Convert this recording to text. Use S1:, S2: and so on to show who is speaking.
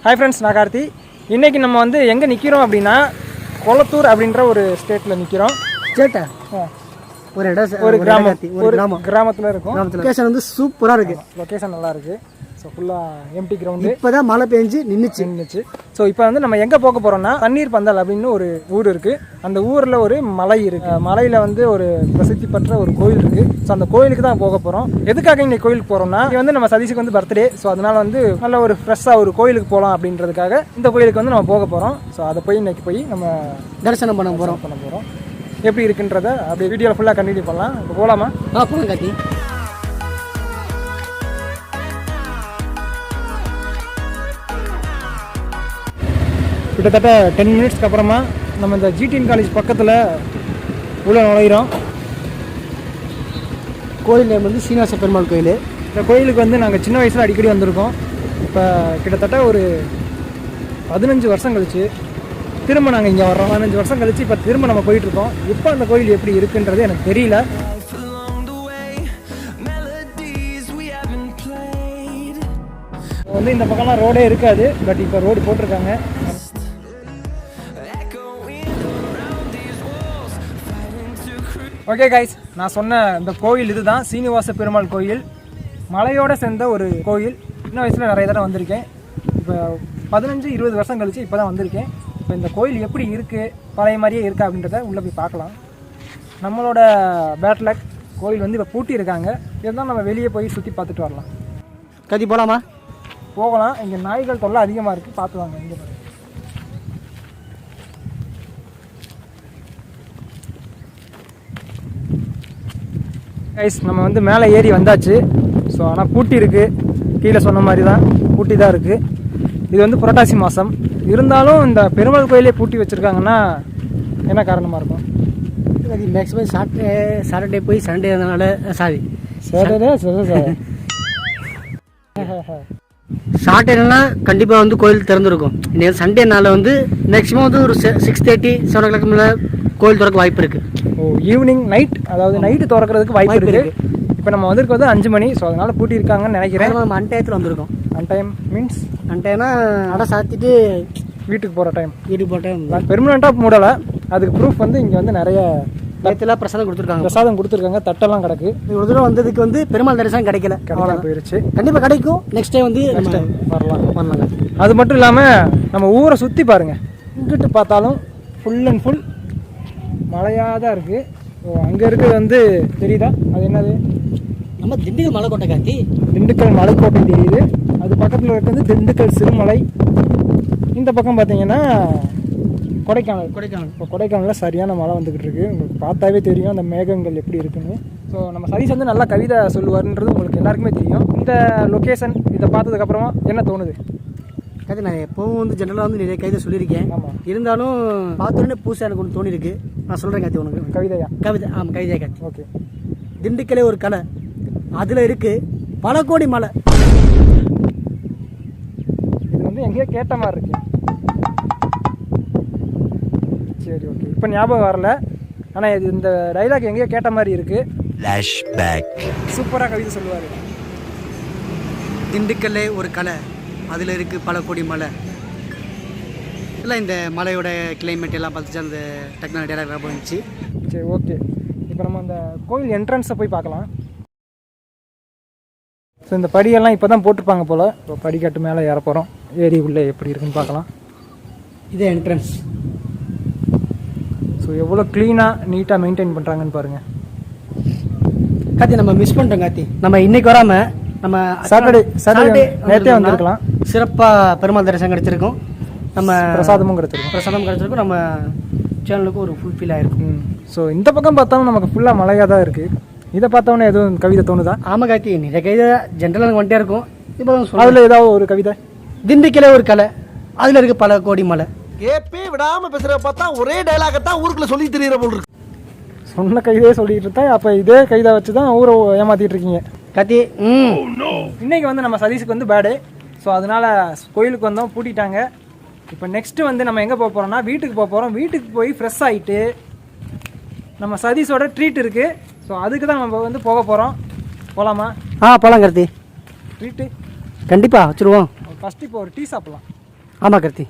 S1: Hi friends, நான் கார்த்தி. இன்றைக்கி நம்ம வந்து எங்கே நிற்கிறோம் அப்படின்னா கொளத்தூர் அப்படின்ற ஒரு ஸ்டேட்டில் நிற்கிறோம்.
S2: ஸ்டேட்டா ஒரு இடம்,
S1: ஒரு கிராமத்தில் இருக்கும்.
S2: லொக்கேஷன் வந்து சூப்பராக இருக்குது.
S1: லொக்கேஷன் நல்லா இருக்குது. ஸோ ஃபுல்லாக எம்டி கிரவுண்டு.
S2: இப்போ தான் மழை பெஞ்சு நின்றுச்சு.
S1: ஸோ இப்போ வந்து நம்ம எங்கே போக போகிறோம்னா தண்ணீர் பந்தல் அப்படின்னு ஒரு ஊர் இருக்குது. அந்த ஊரில் ஒரு மலை இருக்குது. மலையில் வந்து ஒரு பிரசித்தி பெற்ற ஒரு கோயில் இருக்குது. ஸோ அந்த கோயிலுக்கு தான் போக போகிறோம். எதுக்காக இன்னைக்கு கோயிலுக்கு போகிறோம்னா, இது வந்து நம்ம சதீஷுக்கு வந்து பர்த்டே. ஸோ அதனால் வந்து நல்ல ஒரு ஃப்ரெஷ்ஷாக ஒரு கோயிலுக்கு போகலாம் அப்படின்றதுக்காக இந்த கோயிலுக்கு வந்து நம்ம போக போகிறோம். ஸோ அதை போய் இன்னைக்கு போய் நம்ம
S2: தரிசனம் பண்ண போகிறோம்.
S1: எப்படி இருக்குன்றத அப்படியே வீடியோவில் ஃபுல்லாக கண்டினியூ பண்ணலாம். இப்போ போகலாமா?
S2: போகலாம் கார்த்தி.
S1: கிட்டத்தட்ட 10 மினிட்ஸ்க்கு அப்புறமா நம்ம இந்த ஜிடிஎன் காலேஜ் பக்கத்தில் உள்ள நுழைகிறோம்.
S2: கோயில் நேம் வந்து சீனிவாச பெருமாள் கோயில்.
S1: இந்த கோயிலுக்கு வந்து நாங்கள் சின்ன வயசில் அடிக்கடி வந்திருக்கோம். இப்போ கிட்டத்தட்ட ஒரு 15 வருஷம் கழிச்சு திரும்ப நாங்கள் இங்கே வர்றோம். 15 வருஷம் கழிச்சு இப்போ திரும்ப நம்ம போயிட்டுருக்கோம். இப்போ அந்த கோயில் எப்படி இருக்குன்றது எனக்கு தெரியல. வந்து இந்த பக்கம்லாம் ரோடே இருக்காது, பட் இப்போ ரோடு போட்டிருக்காங்க. ஓகே கைஸ், நான் சொன்ன இந்த கோயில் இதுதான் சீனிவாச பெருமாள் கோயில். மலையோடு சேர்ந்த ஒரு கோயில். சின்ன வயசில் நிறைய தடவை வந்திருக்கேன். இப்போ 15-20 வருஷம் கழிச்சு இப்போ தான் வந்திருக்கேன். இப்போ இந்த கோயில் எப்படி இருக்குது, பழைய மாதிரியே இருக்கா அப்படின்றத உள்ளே போய் பார்க்கலாம். நம்மளோட பேட் லக் கோயில் வந்து இப்போ பூட்டி இருக்காங்க. இருந்தாலும் நம்ம வெளியே போய் சுற்றி பார்த்துட்டு வரலாம்.
S2: கதி போகலாமா?
S1: போகலாம். இங்கே நாய்கள் தொல்லை அதிகமாக இருக்குது, பார்த்து வாங்க. இங்கே கைஸ், நம்ம வந்து மேலே ஏறி வந்தாச்சு. ஸோ ஆனால் பூட்டி இருக்குது. கீழே சொன்ன மாதிரி தான் பூட்டி தான் இருக்குது. இது வந்து புரட்டாசி மாதம். இருந்தாலும் இந்த பெருமாள் கோயிலே பூட்டி வச்சுருக்காங்கன்னா என்ன காரணமாக இருக்கும்?
S2: அது மேக்ஸிமம் சாட்டர்டே போய் சண்டே இருந்தனால, சாட்டர்டேனா கண்டிப்பாக வந்து கோயில் திறந்துருக்கும். இன்னைக்கு சண்டேனால வந்து மேக்ஸிமம் வந்து ஒரு 6:30, 7 o'clock மேலே கோயில் திறக்க வாய்ப்பு இருக்குது.
S1: ஈவினிங் நைட், அதாவது நைட்டு திறக்கிறதுக்கு வாய்ப்பு இருக்குது. இப்போ நம்ம வந்திருக்கிறது 5 மணி. ஸோ அதனால் பூட்டி இருக்காங்கன்னு நினைக்கிறேன்.
S2: நம்ம அன்டையத்தில் வந்திருக்கோம்.
S1: அன்டைம் மீன்ஸ்
S2: அன்டைம்னா அடை சாத்திட்டு
S1: வீட்டுக்கு போகிற டைம்.
S2: வீட்டுக்கு போகிற டைம்
S1: நான் பெர்மனண்ட்டாக மூடலை. அதுக்கு ப்ரூஃப் வந்து இங்கே வந்து நிறைய
S2: நேரத்தில் பிரசாதம்
S1: கொடுத்துருக்காங்க. தட்டெல்லாம் கிடக்கு.
S2: ஒரு தடவை வந்ததுக்கு வந்து பெருமாள் தரிசனம் கிடைக்கல,
S1: போயிடுச்சு.
S2: கண்டிப்பாக கிடைக்கும். நெக்ஸ்ட் டே வந்து
S1: வரலாம். அது மட்டும் இல்லாமல் நம்ம ஊரை சுற்றி பாருங்கள். இங்கிட்டு பார்த்தாலும் ஃபுல் அண்ட் ஃபுல் மழையாக தான் இருக்குது. அங்கே இருக்கிறது வந்து தெரியுதா? அது என்னது?
S2: நம்ம திண்டுக்கல் மலைக்கோட்டை கார்த்தி.
S1: திண்டுக்கல் மலைக்கோட்டை தெரியுது. அது பக்கத்தில் இருக்கிறது திண்டுக்கல் சிறுமலை. இந்த பக்கம் பார்த்தீங்கன்னா கொடைக்கானல். இப்போ கொடைக்கானலில் சரியான மழை வந்துக்கிட்டு இருக்குது. உங்களுக்கு பார்த்தாவே தெரியும் அந்த மேகங்கள் எப்படி இருக்குன்னு. ஸோ நம்ம சதீஷ் வந்து நல்லா கவிதை சொல்லுவார்ன்றது உங்களுக்கு எல்லாருக்குமே தெரியும். இந்த லொக்கேஷன் இதை பார்த்ததுக்கப்புறமா என்ன தோணுது?
S2: கதை நான் எப்பவும் வந்து ஜென்ரலாக வந்து நிறைய கவிதை சொல்லியிருக்கேன்.
S1: ஆமாம்,
S2: இருந்தாலும் பார்த்தோன்னே புதுசாக எனக்கு ஒன்று தோணிருக்கு. நான் சொல்கிறேன் கார்த்தி உனக்கு.
S1: கவிதையா?
S2: கவிதை. ஆமாம், கவிதையா கார்த்தி.
S1: ஓகே.
S2: திண்டுக்கலே ஒரு கலை, அதில் இருக்குது பல கோடி மலை.
S1: இது வந்து எங்கேயோ கேட்ட மாதிரி இருக்கு. சரி, ஓகே. இப்போ ஞாபகம் வரல, ஆனால் இது இந்த டைலாக் எங்கேயோ கேட்ட மாதிரி இருக்குது. சூப்பராக கவிதை சொல்லுவார்.
S2: திண்டுக்கல்லே ஒரு கலை, அதில் இருக்குது பல கோடி மலை. இல்லை இந்த மலையோட கிளைமேட் எல்லாம் பார்த்துச்சு அந்த டெக்னாலஜி டைலாக் இருந்துச்சு.
S1: சரி, ஓகே. இப்போ நம்ம அந்த கோயில் என்ட்ரன்ஸை போய் பார்க்கலாம். ஸோ இந்த படியெல்லாம் இப்போ தான் போட்டிருப்பாங்க போல். இப்போ படிக்கட்டு மேலே ஏற போகிறோம். ஏரி உள்ளே எப்படி இருக்குன்னு பார்க்கலாம்.
S2: இதே என்ட்ரன்ஸ்.
S1: ஸோ எவ்வளோ க்ளீனாக நீட்டாக மெயின்டைன் பண்ணுறாங்கன்னு பாருங்கள்.
S2: கார்த்தி நம்ம மிஸ் பண்ணிட்டோம் கார்த்தி. நம்ம இன்னைக்கு வராமல் நம்ம
S1: சாட்டர்டே நேற்றே வந்திருக்கலாம்.
S2: சிறப்பாக பெருமாள் தரிசனம் கிடச்சிருக்கும். நம்ம
S1: பிரசாதமும் கிடச்சிருக்கும்.
S2: நம்ம சேனலுக்கு ஒரு ஃபுல்ஃபில் ஆகிருக்கும்.
S1: ஸோ இந்த பக்கம் பார்த்தாலும் நமக்கு ஃபுல்லாக மழையாக தான் இருக்குது. இதை பார்த்தோன்னே எதுவும் கவிதை தோணுதா?
S2: ஆமாம் கார்த்தி, நிறைய கவிதை ஜென்ரலாக எனக்கு வந்துட்டே இருக்கும். இப்போ
S1: அதில் ஏதாவது ஒரு கவிதை?
S2: திண்டுக்கலே ஒரு கலை, அதில் இருக்க பல கோடி மலை.
S3: கேப்பே விடாமல் பேசுகிற பார்த்தா ஒரே டைலாகத்தான் ஊருக்குள்ளே சொல்லி தெரியுற போல் இருக்கு.
S1: சொன்ன கைதே சொல்லிட்டு இருந்தேன். அப்போ இதே கைதை வச்சு தான் ஊரை ஏமாற்றிட்டு இருக்கீங்க
S2: கார்த்தி.
S1: இன்னைக்கு வந்து நம்ம சதீஷுக்கு வந்து பேர்டே. ஸோ அதனால் கோயிலுக்கு வந்தோம், பூட்டிட்டாங்க. இப்போ நெக்ஸ்ட்டு வந்து நம்ம எங்கே போக போகிறோம்னா வீட்டுக்கு போக போகிறோம். வீட்டுக்கு போய் ஃப்ரெஷ் ஆகிட்டு நம்ம சதீஷோட ட்ரீட் இருக்குது. ஸோ அதுக்கு தான் நம்ம வந்து போக போகிறோம். போகலாமா?
S2: போகலாம் கார்த்தி.
S1: ட்ரீட்டு
S2: கண்டிப்பாக வச்சுருவோம்.
S1: ஃபஸ்ட்டு இப்போ ஒரு டீ சாப்பிட்லாம்.
S2: ஆமாம் கார்த்தி.